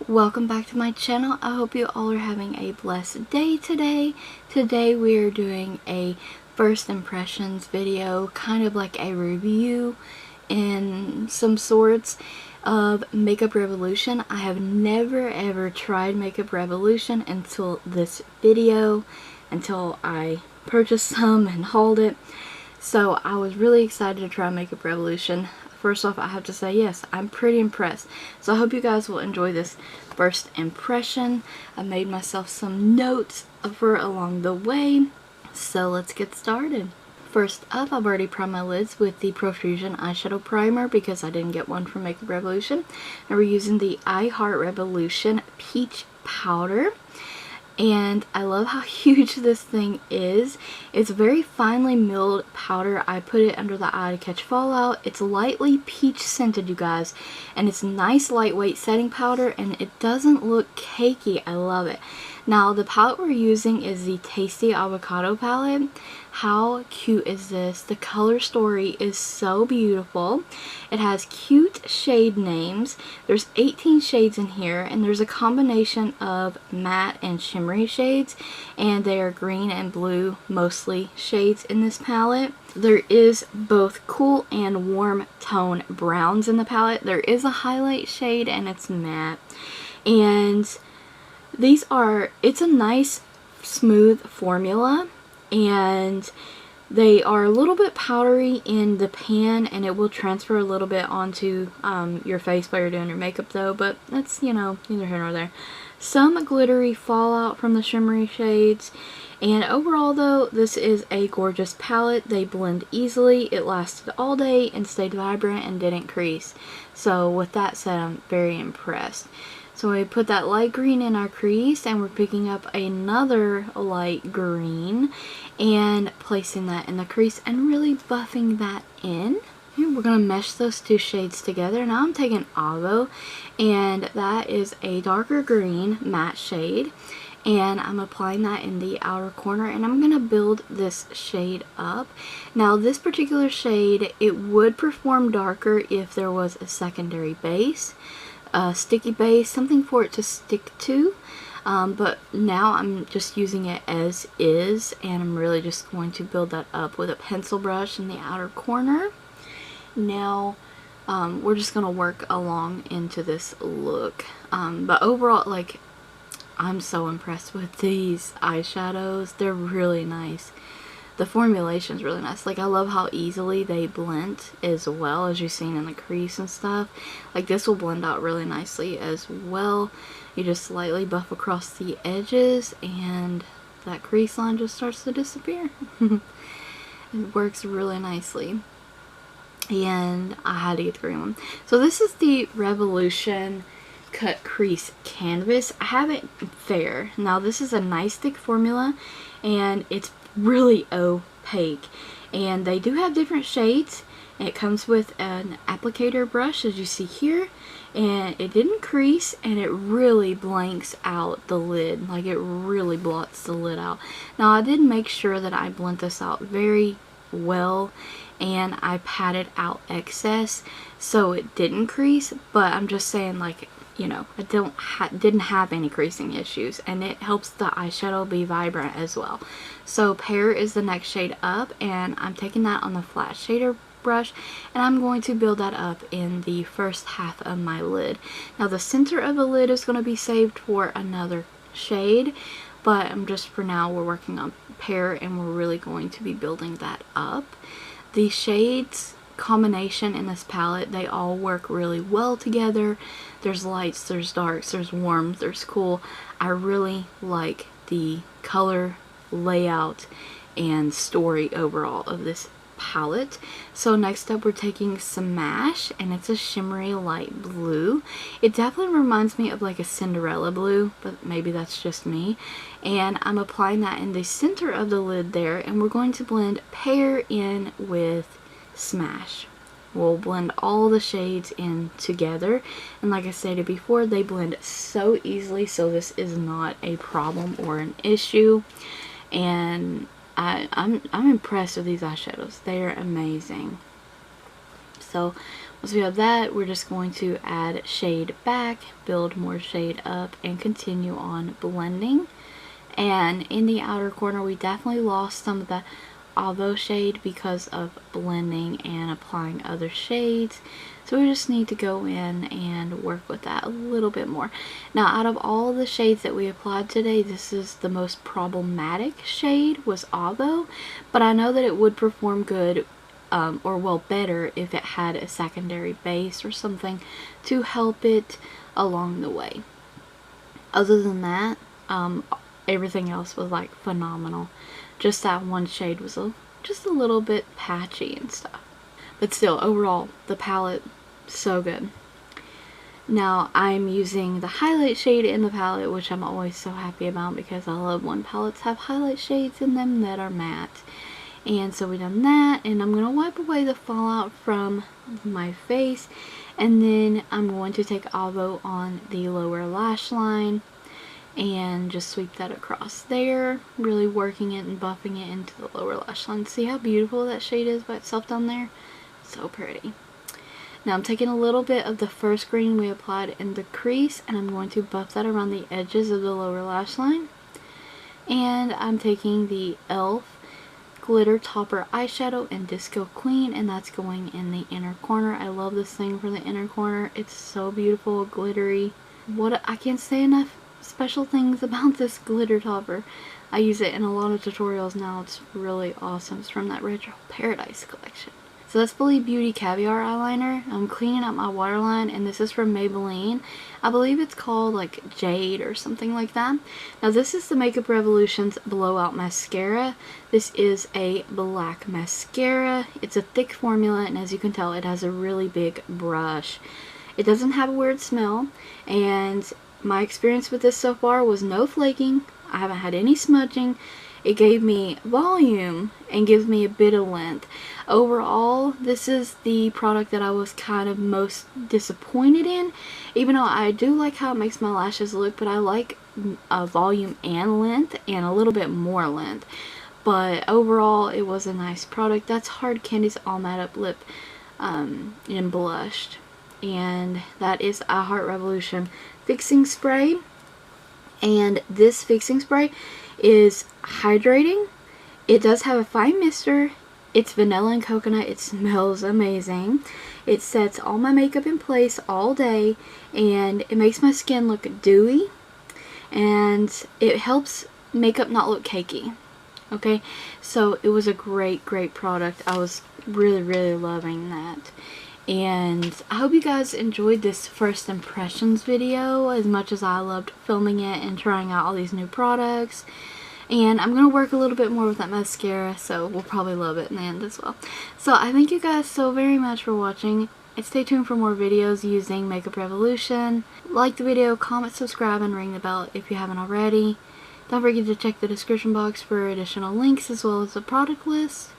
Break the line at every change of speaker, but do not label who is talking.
Welcome back to my channel. I hope you all are having a blessed day today. Today we are doing a first impressions video, kind of like a review in some sorts of Makeup Revolution. I have never ever tried Makeup Revolution until this video, until I purchased some and hauled it. So I was really excited to try Makeup Revolution. First off, I have to say, yes, I'm pretty impressed. So I hope you guys will enjoy this first impression. I made myself some notes for along the way. So let's get started. First up, I've already primed my lids with the Profusion eyeshadow primer because I didn't get one from Makeup Revolution. And we're using the I Heart Revolution Peach Powder. And I love how huge this thing is. It's very finely milled powder. I put it under the eye to catch fallout. It's lightly peach scented, you guys. And it's nice lightweight setting powder and it doesn't look cakey. I love it. Now the palette we're using is the Tasty Avocado palette. How cute is this? The color story is so beautiful. It has cute shade names. There's 18 shades in here and there's a combination of matte and shimmery shades, and they are green and blue mostly shades in this palette. There is both cool and warm tone browns in the palette. There is a highlight shade and it's matte. And it's a nice smooth formula, and they are a little bit powdery in the pan and it will transfer a little bit onto your face while you're doing your makeup though, but that's, you know, neither here nor there. Some glittery fallout from the shimmery shades, and overall though, this is a gorgeous palette. They blend easily, it lasted all day and stayed vibrant and didn't crease. So with that said, I'm very impressed. So we put that light green in our crease and we're picking up another light green and placing that in the crease and really buffing that in. And we're going to mesh those two shades together. Now I'm taking Avo, and that is a darker green matte shade, and I'm applying that in the outer corner and I'm going to build this shade up. Now this particular shade, it would perform darker if there was a secondary base. Sticky base, something for it to stick to, but now I'm just using it as is, and I'm really just going to build that up with a pencil brush in the outer corner. Now we're just going to work along into this look, but overall, like, I'm so impressed with these eyeshadows. They're really nice. The formulation is really nice. Like, I love how easily they blend as well, as you've seen in the crease and stuff. Like, this will blend out really nicely as well. You just slightly buff across the edges and that crease line just starts to disappear. It works really nicely. And I had to get the green one. So this is the Revolution Cut Crease Canvas. I have it fair. Now this is a nice thick formula and it's really opaque, and they do have different shades. It comes with an applicator brush, as you see here, and it didn't crease, and it really blanks out the lid. Like, it really blots the lid out. Now I did make sure that I blend this out very well and I patted out excess so it didn't crease, but I'm just saying, like, you know, I didn't have any creasing issues, and it helps the eyeshadow be vibrant as well. So Pear is the next shade up, and I'm taking that on the flat shader brush and I'm going to build that up in the first half of my lid. Now the center of the lid is going to be saved for another shade, but for now we're working on Pear and we're really going to be building that up. The shades combination in this palette, they all work really well together. There's lights, there's darks, there's warms, there's cool. I really like the color layout and story overall of this palette. So next up we're taking Smash, and it's a shimmery light blue. It definitely reminds me of like a Cinderella blue, but maybe that's just me. And I'm applying that in the center of the lid there, and we're going to blend Pear in with Smash. We'll blend all the shades in together, and like I stated before, they blend so easily, so this is not a problem or an issue. And I'm impressed with these eyeshadows. They are amazing. So Once we have that, we're just going to add shade back, build more shade up, and continue on blending. And in the outer corner, we definitely lost some of the Avo shade because of blending and applying other shades. So we just need to go in and work with that a little bit more. Now, out of all the shades that we applied today, this is the most problematic shade, was Avo. But I know that it would perform good, or well, better if it had a secondary base or something to help it along the way. Other than that, everything else was like phenomenal. Just that one shade was just a little bit patchy and stuff. But still, overall, the palette, so good. Now, I'm using the highlight shade in the palette, which I'm always so happy about because I love when palettes have highlight shades in them that are matte. And so we've done that, and I'm going to wipe away the fallout from my face. And then I'm going to take Avo on the lower lash line and just sweep that across there, really working it and buffing it into the lower lash line. See how beautiful that shade is by itself down there? So pretty. Now I'm taking a little bit of the first green we applied in the crease, and I'm going to buff that around the edges of the lower lash line. And I'm taking the e.l.f. Glitter Topper Eyeshadow in Disco Queen, and that's going in the inner corner. I love this thing for the inner corner. It's so beautiful, glittery. I can't say enough special things about this glitter topper. I use it in a lot of tutorials now. It's really awesome. It's from that Retro Paradise collection. So that's Fully Beauty Caviar eyeliner. I'm cleaning up my waterline, and this is from Maybelline. I believe it's called like Jade or something like that. Now this is the Makeup Revolution's Blowout Mascara. This is a black mascara. It's a thick formula, and as you can tell, it has a really big brush. It doesn't have a weird smell, and my experience with this so far was no flaking. I haven't had any smudging. It gave me volume and gives me a bit of length. Overall, this is the product that I was kind of most disappointed in. Even though I do like how it makes my lashes look, but I like volume and length and a little bit more length. But overall, it was a nice product. That's Hard Candy's All Matte Up Lip in Blushed. And that is I Heart Revolution Fixing Spray. And this fixing spray is hydrating. It does have a fine mister. It's vanilla and coconut. It smells amazing. It sets all my makeup in place all day, and it makes my skin look dewy, and it helps makeup not look cakey. Okay, so it was a great product. I was really loving that. And I hope you guys enjoyed this first impressions video as much as I loved filming it and trying out all these new products. And I'm going to work a little bit more with that mascara, so we'll probably love it in the end as well. So I thank you guys so very much for watching. And stay tuned for more videos using Makeup Revolution. Like the video, comment, subscribe, and ring the bell if you haven't already. Don't forget to check the description box for additional links as well as the product list.